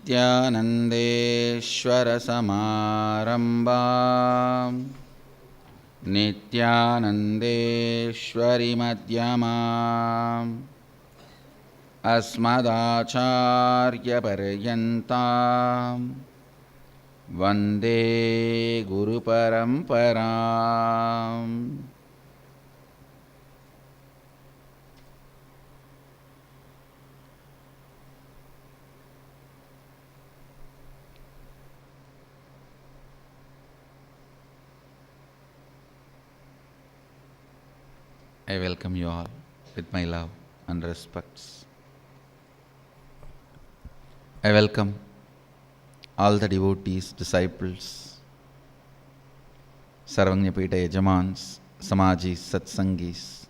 नित्यानन्देश्वरसमारम्भां नित्यानन्देश्वरिमध्यमाम् अस्मदाचार्यपर्यन्तां वन्दे गुरुपरम्पराम्. I welcome you all with my love and respects. I welcome all the devotees, disciples, Sarvanyapita Yajamans, Samajis, Satsangis,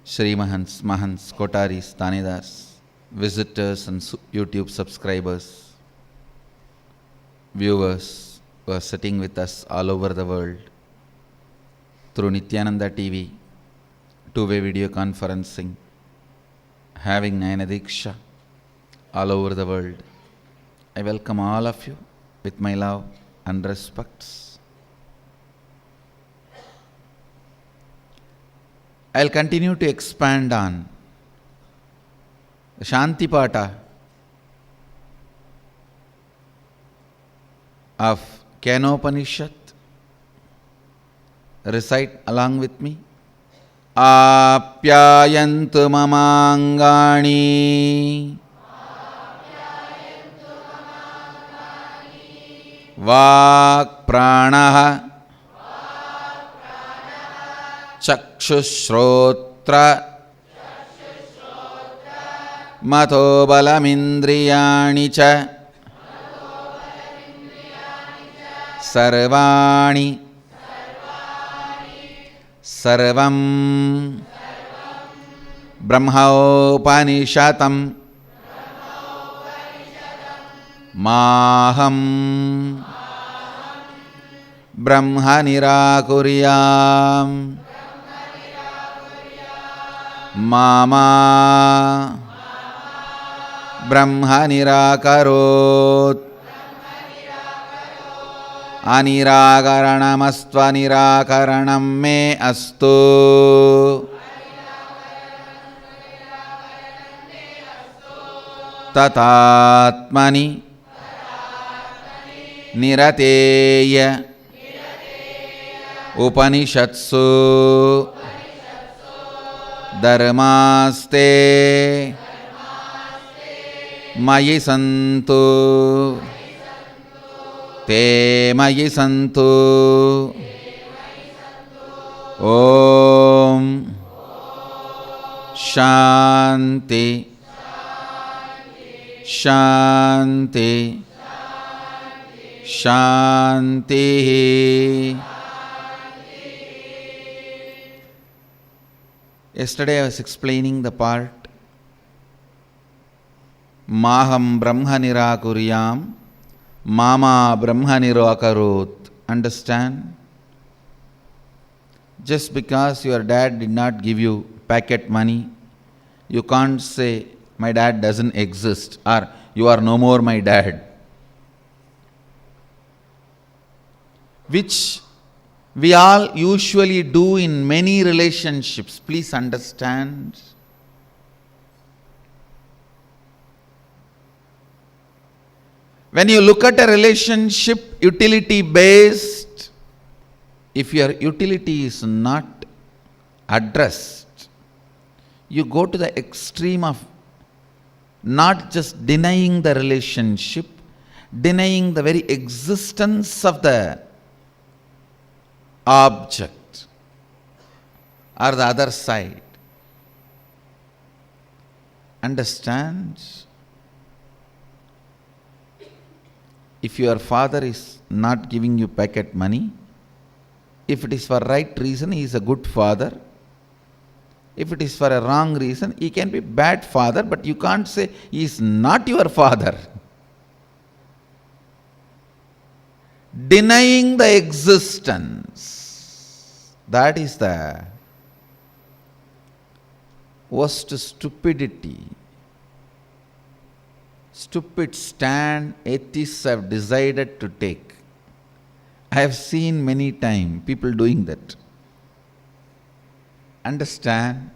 Shri Mahants, Mahants, Kotaris, Tanedas, visitors and YouTube subscribers, viewers who are sitting with us all over the world through Nityananda TV, two-way video conferencing, having Nayana Diksha all over the world. I welcome all of you with my love and respects. I'll continue to expand on the Shanti Pata of Kenopanishad. Recite along with me. Apyayantu mamangani Vak pranaha Chakshusrotra Mato balamindriyani cha Sarvani Sarvam Brahmaopanishatam Maham Brahma Nirakuryam Mama Brahma Nirakarot Aniragaranamastva nirakaranam me astu Tatatmani Nirateya Upanishatsu Dharmaste Mayi santu Te mayi santu Om Shanti Shanti Shanti. Yesterday I was explaining the part Maham Brahma Nirakuryam Mama Brahma Nirakarot. Understand? Just because your dad did not give you packet money, you can't say, my dad doesn't exist, or you are no more my dad. Which we all usually do in many relationships. Please understand. When you look at a relationship utility based, if your utility is not addressed, you go to the extreme of not just denying the relationship, denying the very existence of the object or the other side. Understand? If your father is not giving you pocket money, if it is for right reason, he is a good father. If it is for a wrong reason, he can be bad father, but you can't say he is not your father. Denying the existence, that is the worst stupidity. stupid stand atheists have decided to take. I have seen many times people doing that. Understand?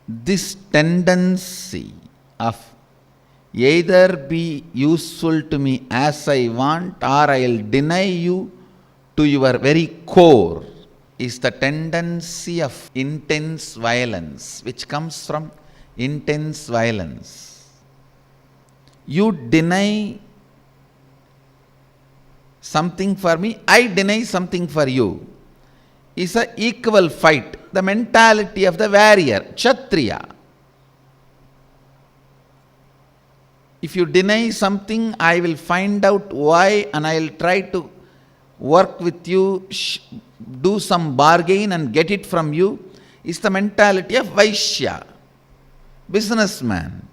This tendency of either be useful to me as I want or I'll deny you to your very core is the tendency of intense violence, which comes from intense violence. You deny something for me, I deny something for you. Is an equal fight. The mentality of the warrior, Kshatriya. If you deny something, I will find out why and I will try to work with you, do some bargain and get it from you. Is the mentality of Vaishya, businessman.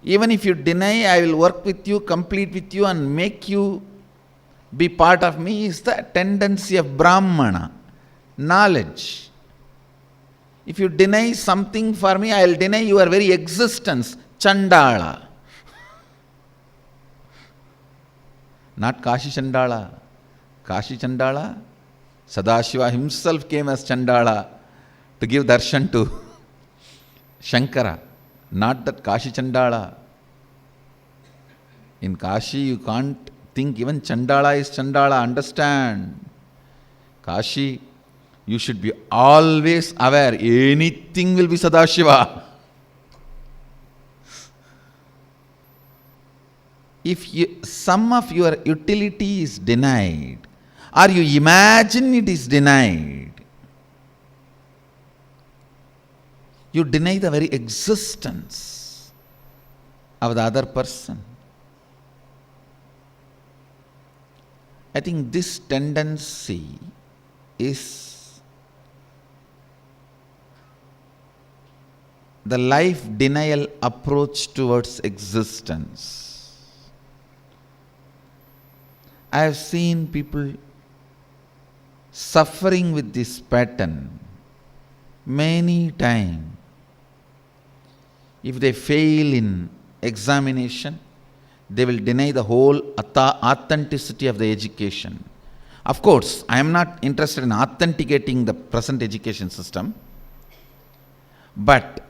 Even if you deny, I will work with you, complete with you and make you be part of me, is the tendency of Brahmana, knowledge. If you deny something for me, I will deny your very existence, Chandala. Not Kashi Chandala. Kashi Chandala, Sadashiva himself came as Chandala to give darshan to Shankara. Not that Kashi Chandala. In Kashi you can't think even Chandala is Chandala. Understand? Kashi, you should be always aware. Anything will be Sadashiva. If some of your utility is denied, or you imagine it is denied, you deny the very existence of the other person. I think this tendency is the life denial approach towards existence. I have seen people suffering with this pattern many times. If they fail in examination, they will deny the whole authenticity of the education. Of course, I am not interested in authenticating the present education system, but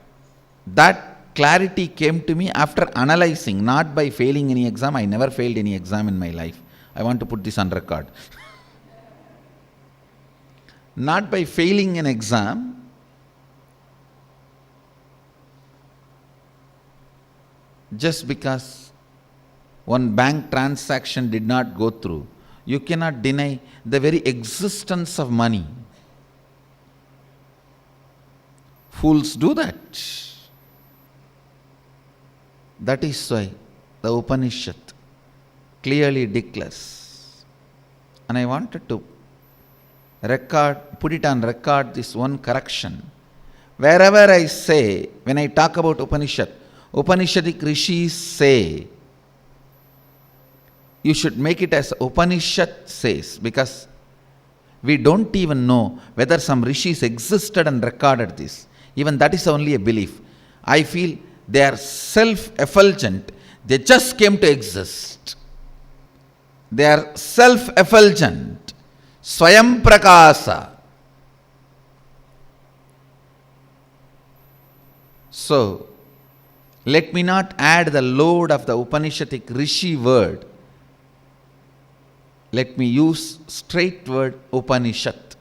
that clarity came to me after analyzing, not by failing any exam. I never failed any exam in my life. I want to put this on record. Not by failing an exam, just because one bank transaction did not go through, you cannot deny the very existence of money. Fools do that. That is why the Upanishad clearly declares. And I wanted to put it on record, this one correction. Wherever I say, when I talk about Upanishad, Upanishadic rishis say, you should make it as Upanishad says, because we don't even know whether some rishis existed and recorded this. Even that is only a belief. I feel they are self-effulgent. They just came to exist. They are self-effulgent. Swayam Prakasa. So, let me not add the load of the Upanishadic rishi word. Let me use straight word Upanishad.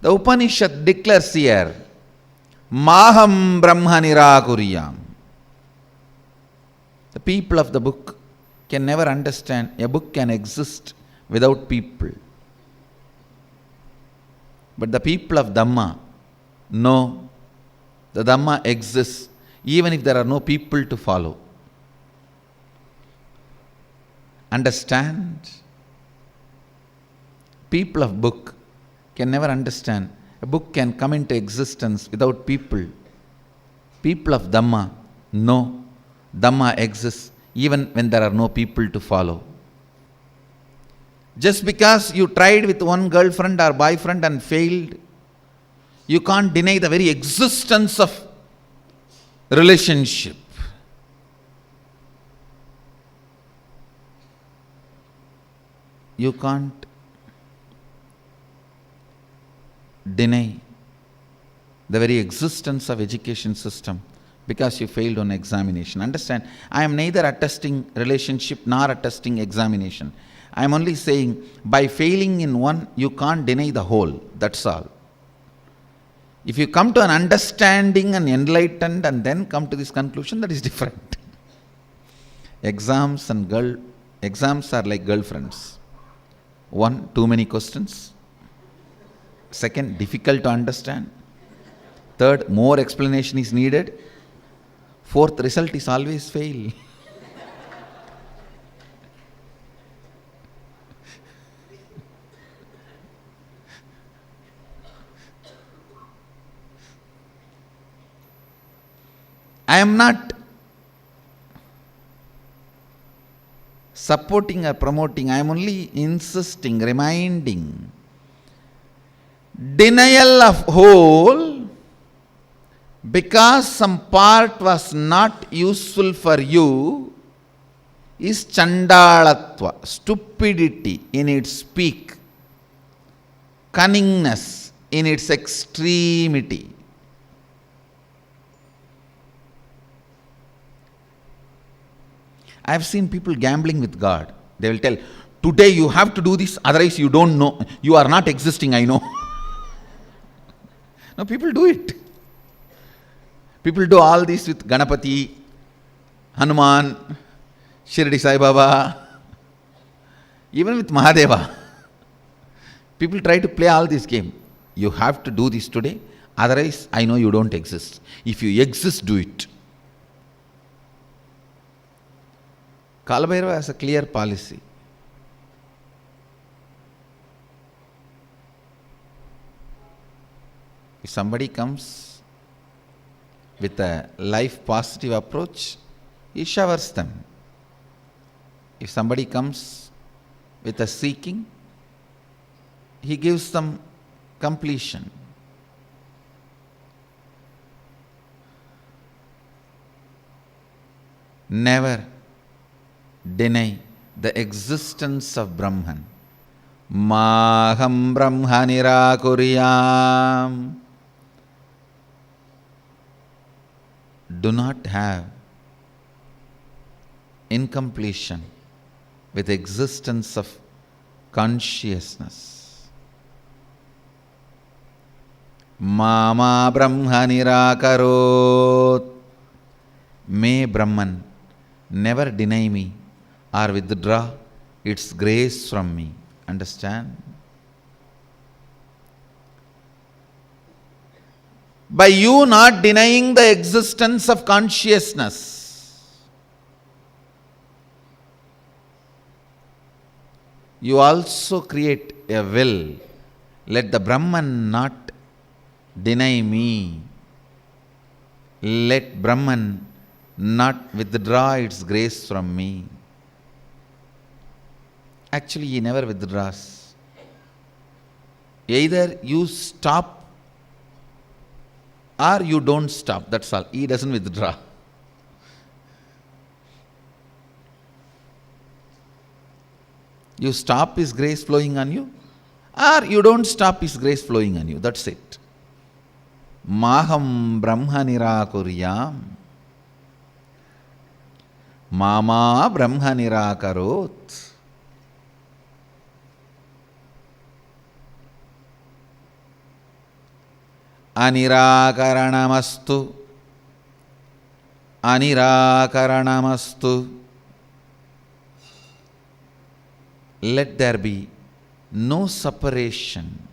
The Upanishad declares here, Maham Brahma Nirakuriyam. The people of the book can never understand a book can exist without people. But the people of Dhamma know the Dhamma exists even if there are no people to follow. Understand? People of book can never understand. A book can come into existence without people. People of Dhamma know Dhamma exists even when there are no people to follow. Just because you tried with one girlfriend or boyfriend and failed, you can't deny the very existence of relationship. You can't deny the very existence of education system because you failed on examination. Understand, I am neither attesting relationship nor attesting examination. I am only saying by failing in one, you can't deny the whole. That's all. If you come to an understanding and enlightened and then come to this conclusion, that is different. Exams are like girlfriends. One, too many questions. Second, difficult to understand. Third, more explanation is needed. Fourth, result is always fail. I am not supporting or promoting, I am only insisting, reminding. Denial of whole because some part was not useful for you is chandalatva, stupidity in its peak, cunningness in its extremity. I have seen people gambling with God. They will tell, today you have to do this, otherwise you don't know. You are not existing, I know. No, people do it. People do all this with Ganapati, Hanuman, Shirdi Sai Baba, even with Mahadeva. People try to play all this game. You have to do this today, otherwise I know you don't exist. If you exist, do it. Kalabhairava has a clear policy. If somebody comes with a life positive approach, he showers them. If somebody comes with a seeking, he gives them completion. Never deny the existence of Brahman. Maham Brahma Nirakuriyam. Do not have incompletion with existence of consciousness. Mama Brahma Nirakarot. May Brahman never deny me or withdraw its grace from me. Understand? By you not denying the existence of consciousness, you also create a will. Let the Brahman not deny me. Let Brahman not withdraw its grace from me. Actually, he never withdraws. Either you stop or you don't stop. That's all. He doesn't withdraw. You stop His grace flowing on you, or you don't stop His grace flowing on you. That's it. Maham Brahma Nirakuryam. Mama Brahma Nirakarot. Anirakaranastu. Anirakaranastu. Let there be no separation.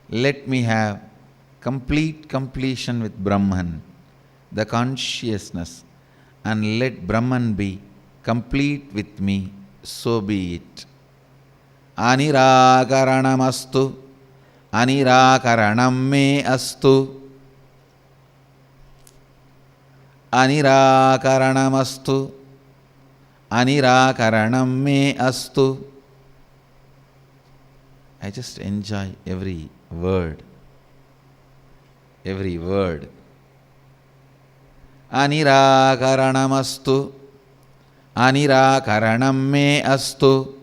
Let me have complete completion with Brahman, the consciousness, and let Brahman be complete with me, so be it. Anirakaranastu. Anirakaranam me astu. Anirakaranamastu. Anirakaranam me astu. I just enjoy every word. Every word. Anirakaranastu, anirakaranam me astu.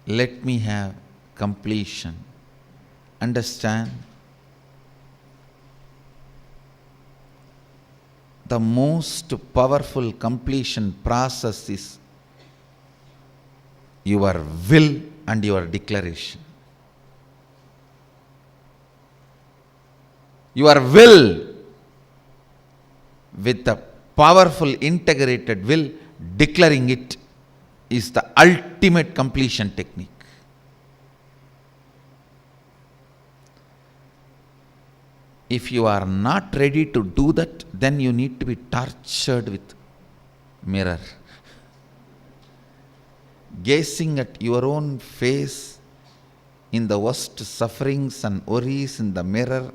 Let me have completion. Understand? The most powerful completion process is your will and your declaration. Your will, with the powerful integrated will, declaring it, is the ultimate completion technique. If you are not ready to do that, then you need to be tortured with mirror. Gazing at your own face in the worst sufferings and worries in the mirror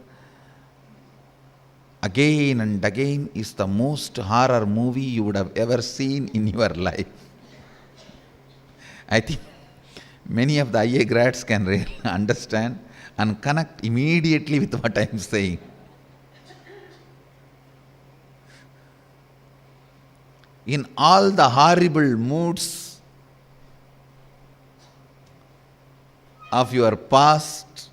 again and again is the most horror movie you would have ever seen in your life. I think many of the IA grads can really understand and connect immediately with what I am saying. In all the horrible moods of your past,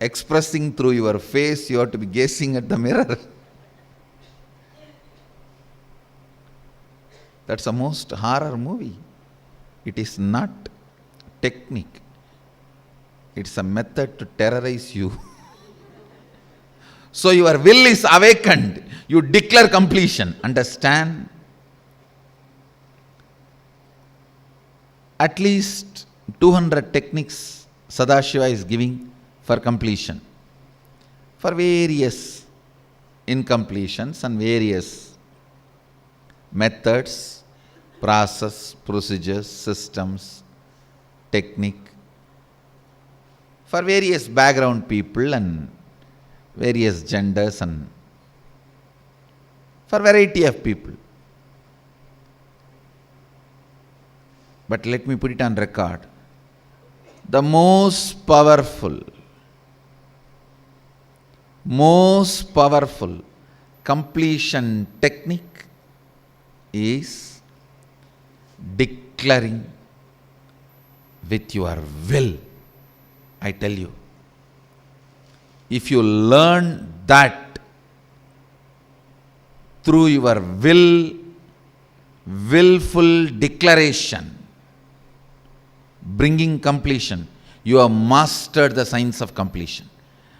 expressing through your face, you have to be gazing at the mirror. That's the most horror movie. It is not technique. It's a method to terrorize you. So your will is awakened. You declare completion. Understand? At least 200 techniques Sadashiva is giving for completion, for various incompletions and various methods, process, procedures, systems, technique, for various background people and various genders and for variety of people. But let me put it on record. The most powerful completion technique is declaring with your will. I tell you, if you learn that through your willful declaration, bringing completion, you have mastered the science of completion,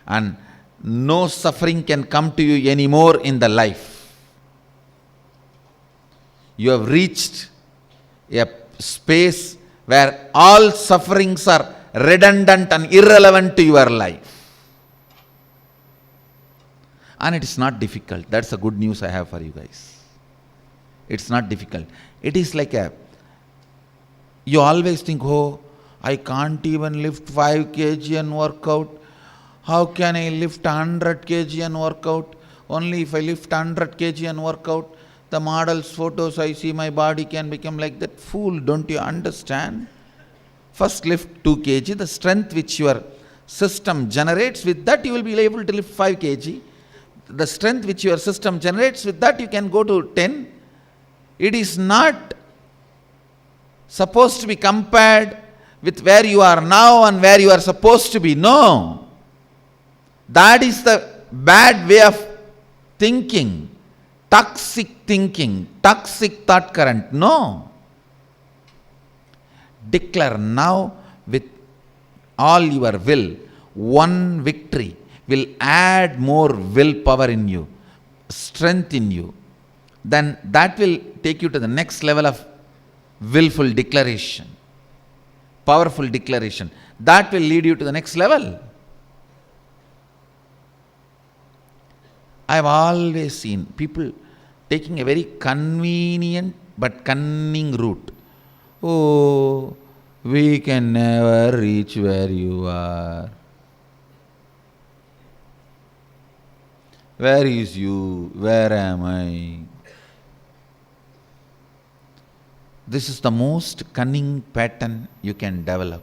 and no suffering can come to you anymore in the life. You have reached a space where all sufferings are redundant and irrelevant to your life. And it is not difficult. That's the good news I have for you guys. It's not difficult. It is like you always think, oh, I can't even lift 5 kg and work out. How can I lift 100 kg and work out? Only if I lift 100 kg and work out, the model's photos I see, my body can become like that. Fool, don't you understand? First lift 2 kg, the strength which your system generates, with that you will be able to lift 5 kg. The strength which your system generates, with that you can go to 10. It is not supposed to be compared with where you are now and where you are supposed to be. No. That is the bad way of thinking. Toxic thinking, toxic thought current. No. Declare now with all your will. One victory will add more willpower in you, strength in you. Then that will take you to the next level of willful declaration, powerful declaration. That will lead you to the next level. I have always seen people taking a very convenient but cunning route. Oh, we can never reach where you are. Where is you? Where am I? This is the most cunning pattern you can develop.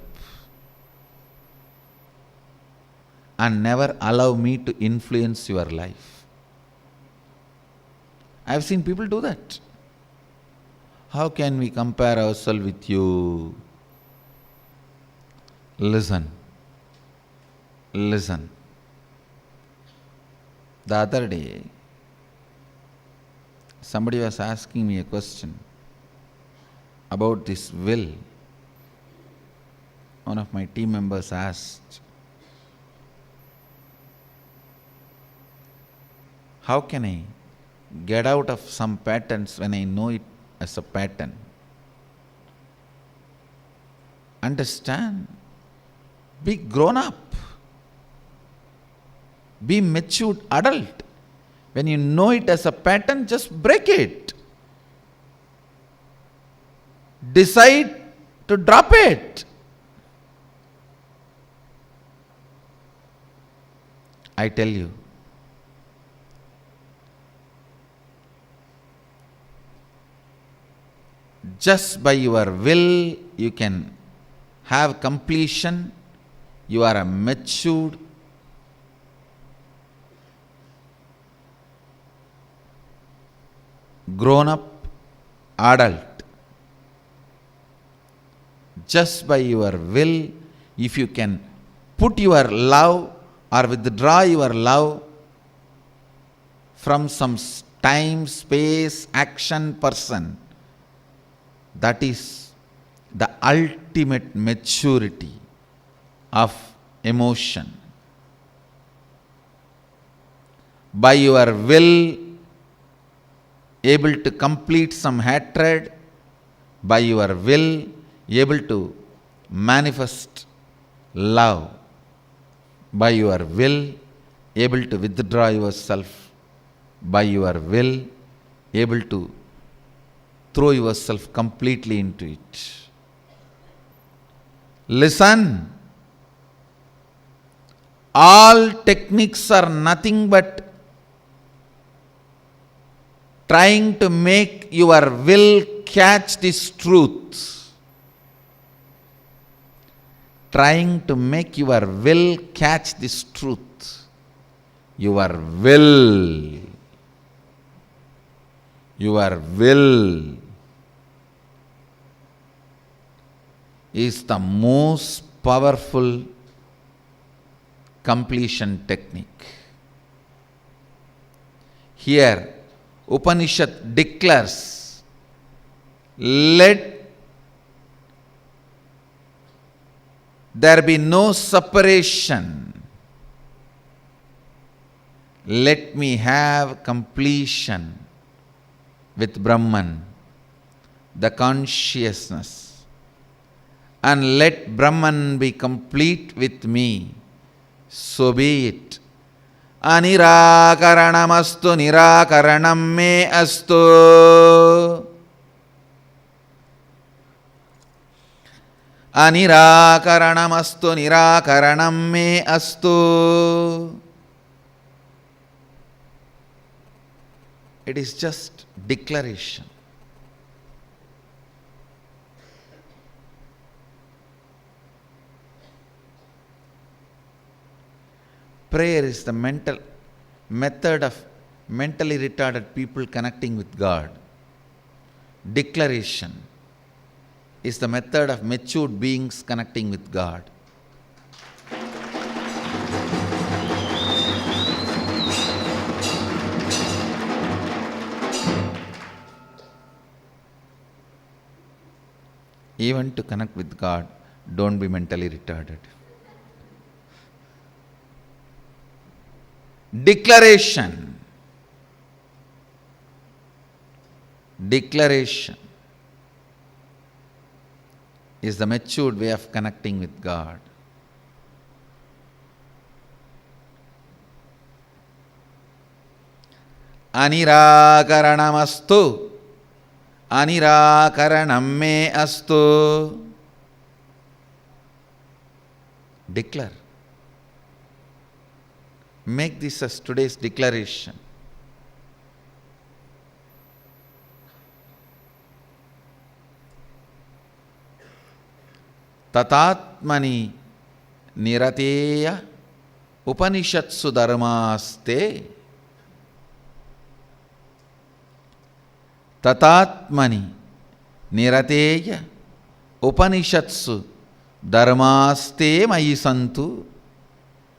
And never allow me to influence your life. I have seen people do that. How can we compare ourselves with you? Listen. Listen. The other day, somebody was asking me a question about this will. One of my team members asked, how can I get out of some patterns when I know it as a pattern? Understand. Be grown up. Be matured adult. When you know it as a pattern, just break it. Decide to drop it. I tell you, just by your will, you can have completion. You are a matured, grown up adult. Just by your will, if you can put your love or withdraw your love from some time, space, action, person, that is the ultimate maturity of emotion. By your will, able to complete some hatred, by your will, able to manifest love, by your will, able to withdraw yourself, by your will, able to throw yourself completely into it. Listen. All techniques are nothing but trying to make your will catch this truth. Trying to make your will catch this truth. Your will is the most powerful completion technique. Here, Upanishad declares, let there be no separation. Let me have completion with Brahman, the consciousness. And let Brahman be complete with me. So be it. Anirakaranamastu nirakaranam me astu. Anirakaranamastu nirakaranam me astu. It is just declaration. Prayer is the method of mentally retarded people connecting with God. Declaration is the method of matured beings connecting with God. Even to connect with God, don't be mentally retarded. Declaration. Declaration is the matured way of connecting with God. Anirakaranamastu. Anirakaranam me astu. Declare. Make this as today's declaration. ततात्मनि निरतेय उपनिषत्सु धर्मास्ते ततात्मनि निरतेय उपनिषत्सु धर्मास्ते मयि सन्तु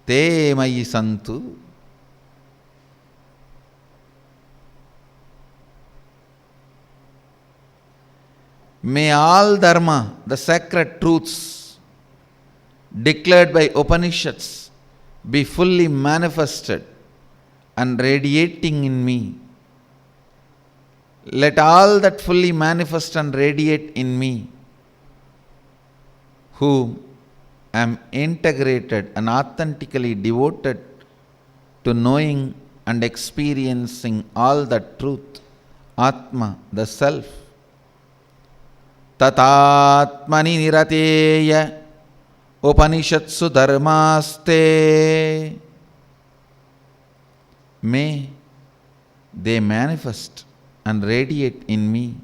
ते मयि सन्तु. May all dharma, the sacred truths declared by Upanishads, be fully manifested and radiating in me. Let all that fully manifest and radiate in me, whom am integrated and authentically devoted to knowing and experiencing all that truth, Atma, the Self. Tatatmani nirateya Upanishatsu dharmaste. May they manifest and radiate in me.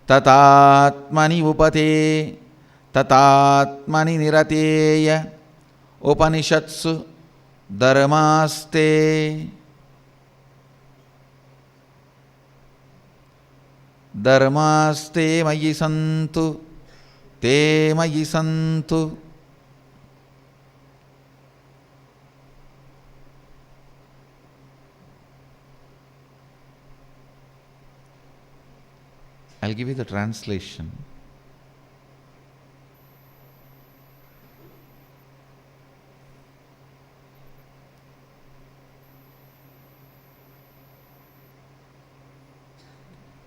Tatatmani upate Tatatmani nirateya Upanishatsu dharmaste. Dharmaste mayi santu te mayi santu. I'll give you the translation.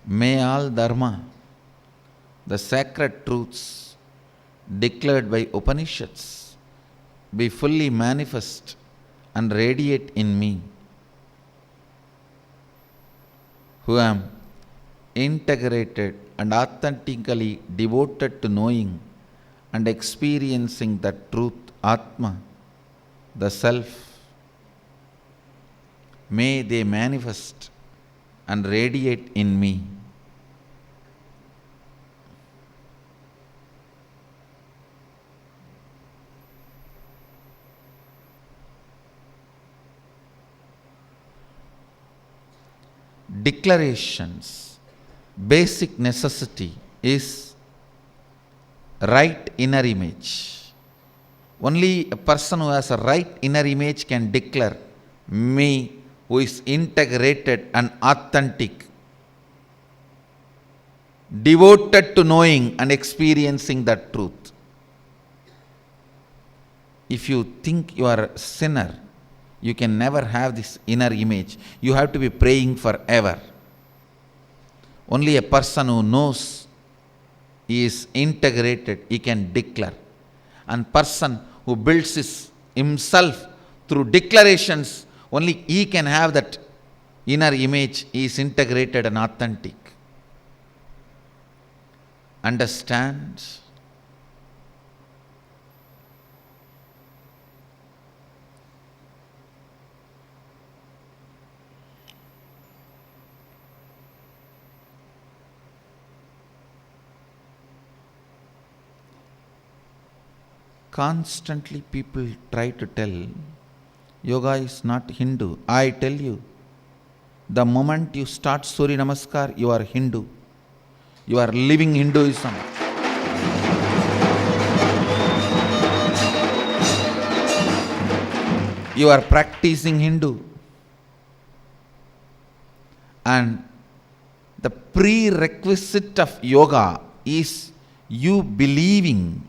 May all dharma, the sacred truths declared by Upanishads, be fully manifest and radiate in me, who am integrated and authentically devoted to knowing and experiencing the truth, Atma, the Self. May they manifest and radiate in me. Declarations. Basic necessity is right inner image. Only a person who has a right inner image can declare me, who is integrated and authentic, devoted to knowing and experiencing that truth. If you think you are a sinner, you can never have this inner image. You have to be praying forever. Only a person who knows he is integrated, he can declare. And person who builds himself through declarations, only he can have that inner image. He is integrated and authentic. Understand? Constantly people try to tell yoga is not Hindu. I tell you, the moment you start Surya Namaskar, you are Hindu. You are living Hinduism. You are practicing Hindu. And the prerequisite of yoga is you believing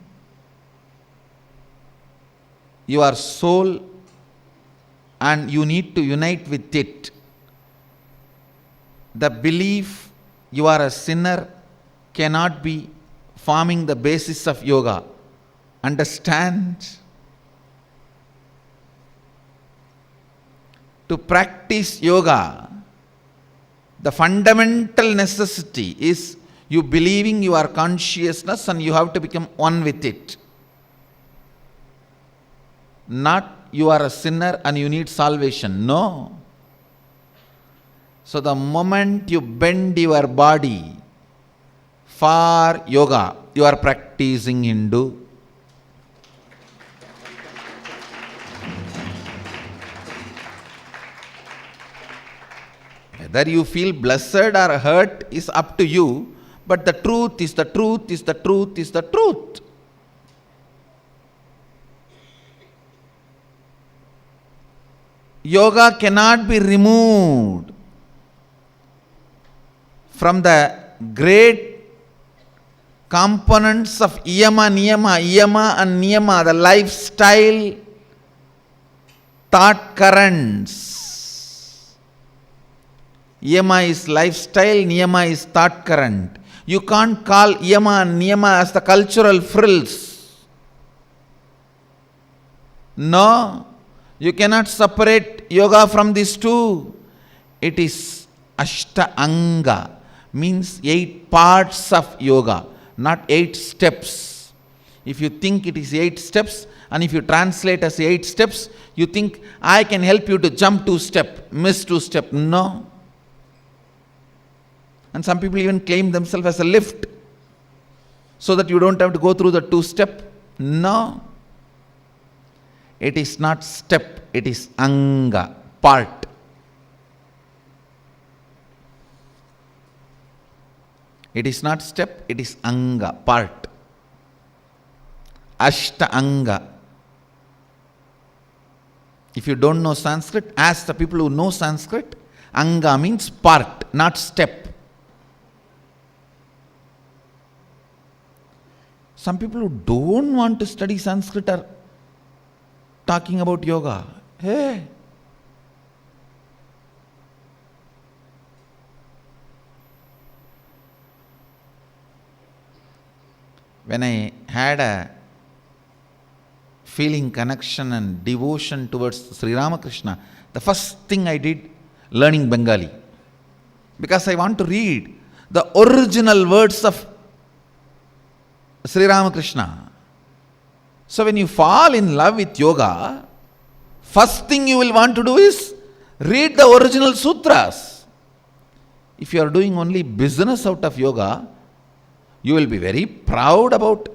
your soul, and you need to unite with it. The belief you are a sinner cannot be forming the basis of yoga. Understand? To practice yoga, the fundamental necessity is you believing you are consciousness and you have to become one with it. Not you are a sinner and you need salvation. No. So the moment you bend your body for yoga. You are practicing Hindu. Whether you feel blessed or hurt is up to you, but the truth is the truth is the truth is the truth. Yoga cannot be removed from the great components of yama, and niyama, the lifestyle, thought currents. Yama is lifestyle, niyama is thought current. You can't call yama and niyama as the cultural frills. No, you cannot separate yoga from these two. It is Ashtanga, means 8 parts of yoga, not 8 steps. If you think it is 8 steps, and if you translate as 8 steps, you think I can help you to jump 2 steps, miss 2 steps. No. And some people even claim themselves as a lift, so that you don't have to go through the 2 step. No. It is not step, it is anga, part. It is not step, it is anga, part. Ashta anga. If you don't know Sanskrit, ask the people who know Sanskrit. Anga means part, not step. Some people who don't want to study Sanskrit are talking about yoga. Hey! When I had a feeling connection and devotion towards Sri Ramakrishna, the first thing I did, learning Bengali. Because I want to read the original words of Sri Ramakrishna. So when you fall in love with yoga, first thing you will want to do is read the original sutras. If you are doing only business out of yoga, you will be very proud about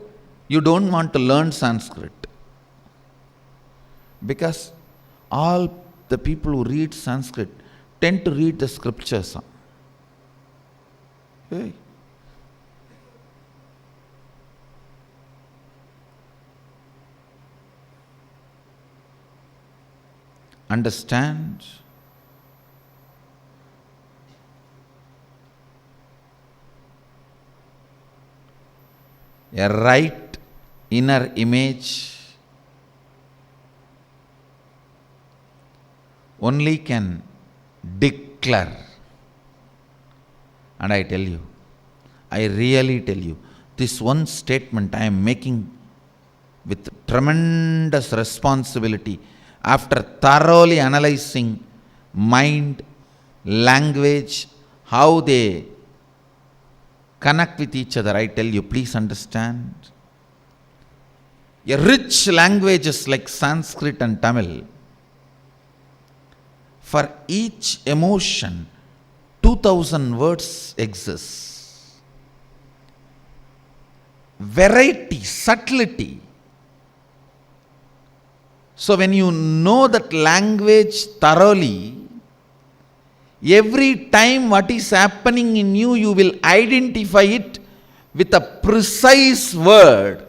you don't want to learn Sanskrit. Because all the people who read Sanskrit tend to read the scriptures. Hey. Understand? A right inner image only can declare. And I tell you, I really tell you, this one statement I am making with tremendous responsibility after thoroughly analyzing mind, language, how they connect with each other. I tell you, please understand. A rich languages like Sanskrit and Tamil, for each emotion, 2000 words exist. Variety, subtlety. So when you know that language thoroughly, every time what is happening in you, you will identify it with a precise word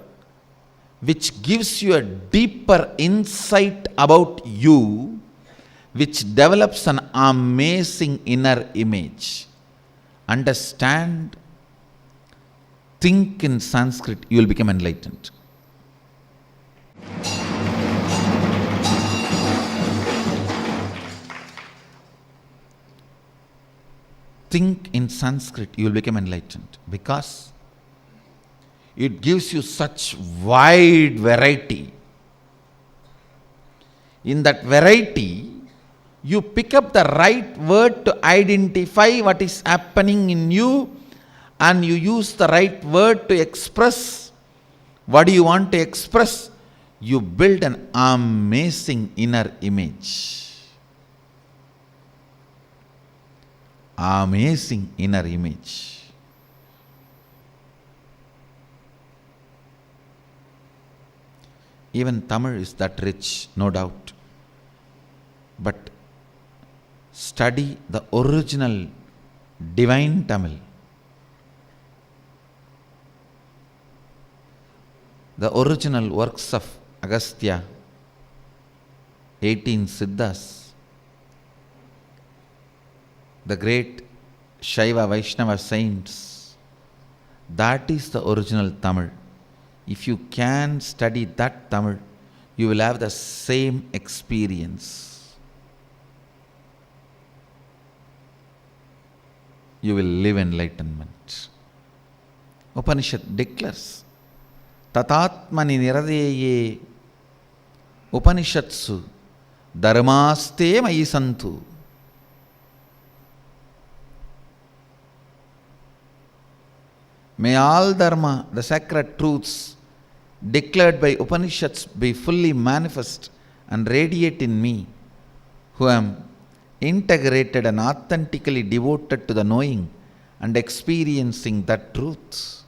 which gives you a deeper insight about you, which develops an amazing inner image. Understand? Think in Sanskrit, you will become enlightened. Think in Sanskrit, you will become enlightened, because it gives you such wide variety. In that variety, you pick up the right word to identify what is happening in you, and you use the right word to express what do you want to express. You build an amazing inner image. Amazing inner image. Even Tamil is that rich, no doubt. But study the original divine Tamil. The original works of Agastya, 18 Siddhas, the great Shaiva Vaishnava saints, that is the original Tamil. If you can study that Tamil, you will have the same experience. You will live enlightenment. Upanishad declares, Tatatmani niradeye Upanishatsu dharmaste mayi santu. May all dharma, the sacred truths declared by Upanishads, be fully manifest and radiate in me, who am integrated and authentically devoted to the knowing and experiencing that truth.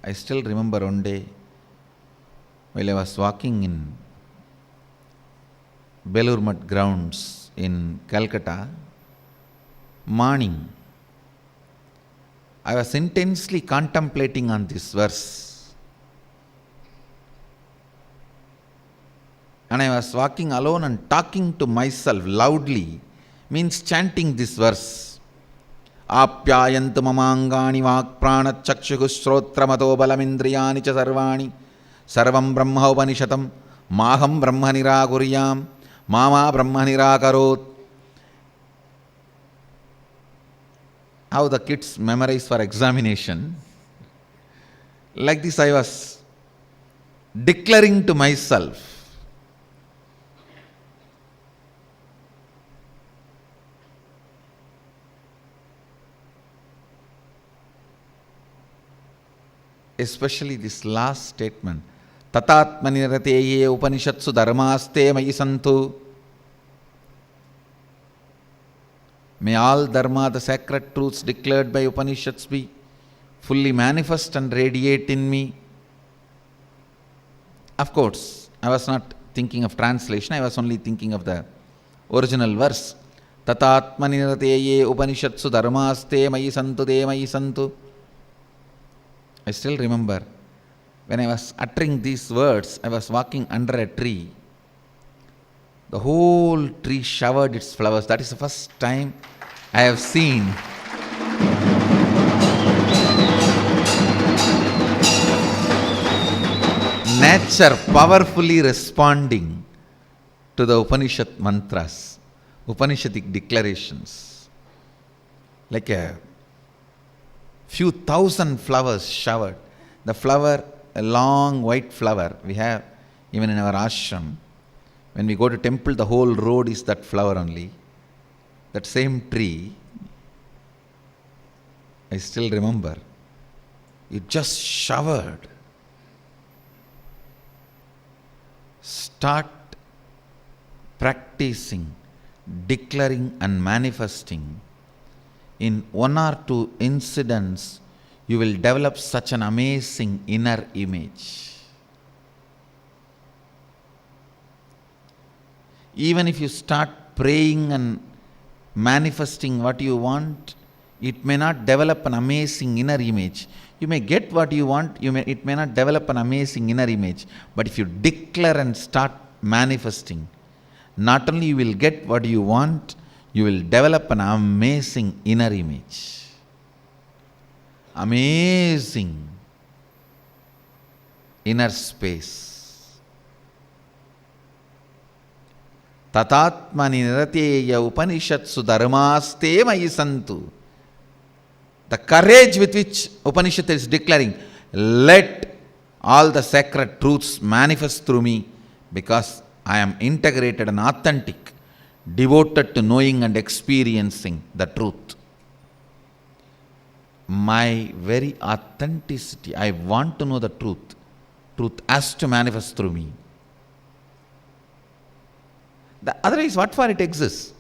I still remember one day while I was walking in Belur Math grounds in Calcutta, morning, I was intensely contemplating on this verse. And I was walking alone and talking to myself loudly, means chanting this verse. Apyayantu mamangani vak prana chakshuhu shrotra mato balamindriyani cha sarvani sarvam brahma upanishatam maham brahma nirakuriyam mama brahma nirakarot. How the kids memorize for examination. Like this I was declaring to myself. Especially this last statement, Tatatmani nirateye Upanishatsu dharmaste mayi santu. May all dharma, the sacred truths declared by Upanishads, be fully manifest and radiate in me. Of course, I was not thinking of translation, I was only thinking of the original verse. Tatatmani nirateye Upanishatsu dharmaste mayi santu de mayi santu. I still remember when I was uttering these words, I was walking under a tree. The whole tree showered its flowers. That is the first time I have seen nature powerfully responding to the Upanishad mantras, Upanishadic declarations. Like a few thousand flowers showered. The flower, a long white flower, we have even in our ashram. When we go to temple, the whole road is that flower only. That same tree, I still remember, it just showered. Start practicing, declaring and manifesting. In one or two incidents, you will develop such an amazing inner image. Even if you start praying and manifesting what you want, it may not develop an amazing inner image. You may get what you want, it may not develop an amazing inner image. But if you declare and start manifesting, not only you will get what you want, you will develop an amazing inner image. Amazing inner space. Tatatmani nirateya Upanishatsu dharmaste mayi santu. The courage with which Upanishad is declaring, let all the sacred truths manifest through me, because I am integrated and authentic, devoted to knowing and experiencing the truth. My very authenticity, I want to know the truth. Truth has to manifest through me. Otherwise, what for it exists?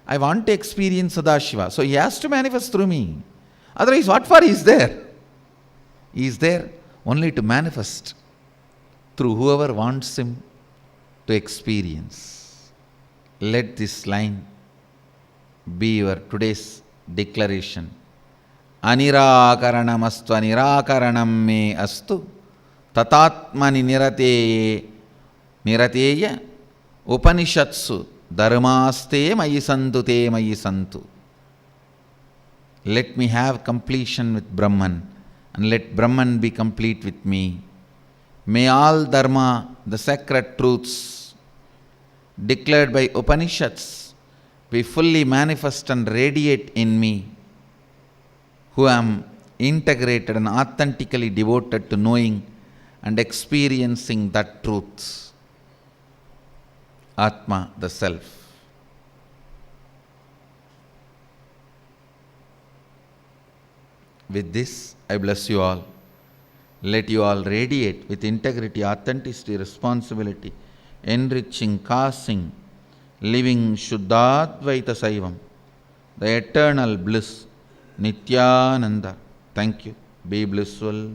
I want to experience Sadashiva. So he has to manifest through me. Otherwise, what for he is there? He is there only to manifest through whoever wants him to experience. Let this line be your today's declaration. Anirakaranam astu anirakaranam me astu tatatmani nirateya upanishatsu dharmaste mayi santu te mayi santu. Let me have completion with Brahman, and let Brahman be complete with me. May all dharma, the sacred truths declared by Upanishads, be fully manifest and radiate in me, who am integrated and authentically devoted to knowing and experiencing that truth. Atma, the self. With this, I bless you all. Let you all radiate with integrity, authenticity, responsibility, enriching, causing, living Shuddhadvaita Saivam, the eternal bliss, Nityananda. Thank you. Be blissful.